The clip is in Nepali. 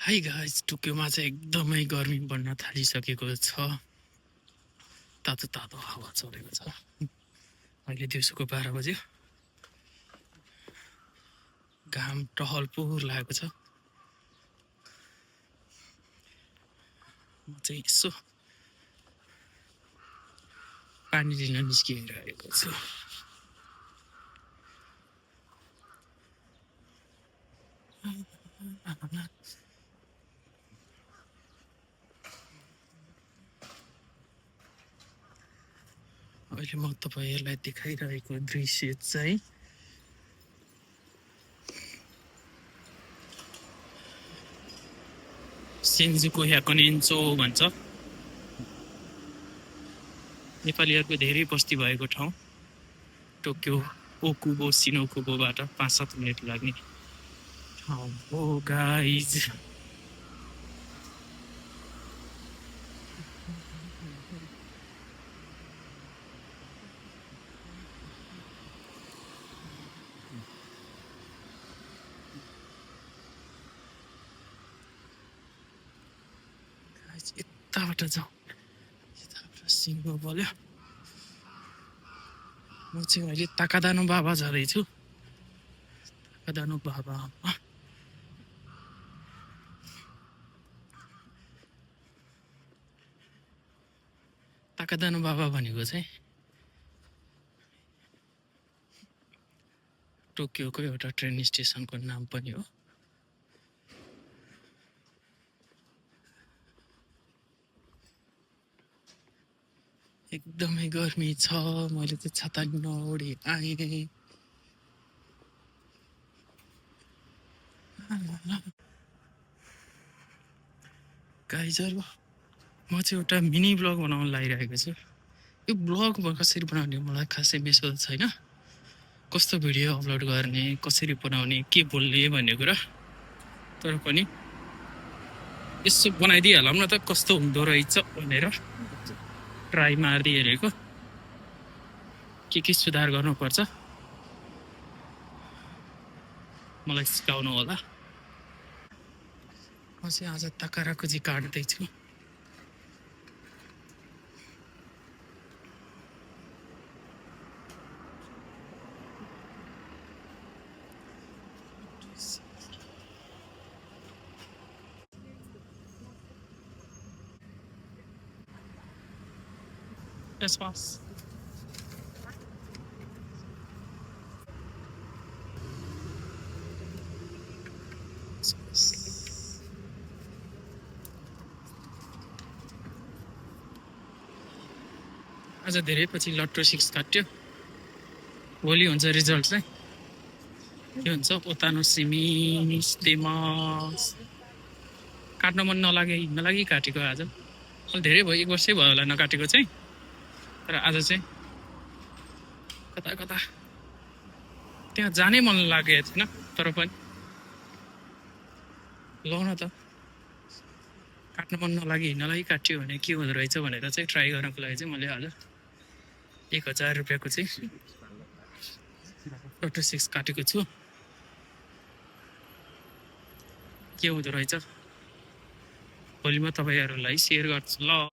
हाई गाइस, टोकियोमा चाहिँ एकदमै गर्मी बढ्न थालिसकेको छ। तातो तातो हावा चलेको छ। अहिले दिउँसोको 12 बज्यो। घाम टहल पुर लागेको छ। म चाहिँ यसो पानी लिन निस्किरहेको छु। अहिले म तपाईहरुलाई देखाइरहेको दृश्य चाहिँ सिन्जुकु ह्याकुनिन्चो भन्छ। नेपालीहरुको धेरै बस्ती भएको ठाउँ। टोकियो ओकुबो सिनोकुबोबाट 5-7 मिनेट लाग्ने ठाउँ हो गाइज। यताबाट जाउँ। यताबाट सिङ्गो बोल्यो। म चाहिँ अहिले ताकादानो बाबा जाँदैछु। ताकादानो बाबा ताकादानो बाबा भनेको चाहिँ टोकियोको एउटा ट्रेन स्टेसनको नाम पनि हो। एकदमै गर्मी छ। मैले चाहिँ छाता नओढी आएँ। गाइजहरु, म चाहिँ एउटा मिनी ब्लग बनाउन लागिरहेको छु। यो ब्लग कसरी बनाउने मलाई खासै मेसो छैन। कस्तो भिडियो अपलोड गर्ने, कसरी बनाउने, के बोल्ने भन्ने कुरा। तर पनि यसो बनाइदिइहालौँ न त कस्तो हुँदो रहेछ भनेर ट्राई मारिदिइहेरेको। के सुधार गर्नुपर्छ मलाई सिकाउनु होला। म चाहिँ आज तकराकुजी काट्दैछु। यसपास आज धेरै पछि लट्टो 6 काट्यो। भोलि हुन्छ रिजल्ट चाहिँ। के हुन्छ ओतानो सिमी स्टेमस काट्न मन नलागी काटेको आज। धेरै भयो, 1 वर्षै भयो होला नकाटेको चाहिँ। तर आज चाहिँ कता कता त्यहाँ जानै मन लागेको थिएन। तर पनि लौ न त काट्न मन नलागी काट्यो भने के हुँदो रहेछ भनेर चाहिँ ट्राई गर्नको लागि चाहिँ मैले आज 1000 रुपियाँको चाहिँ लट्टो 6 काटेको छु। के हुँदो रहेछ भोलि म तपाईहरुलाई सेयर गर्छु ल।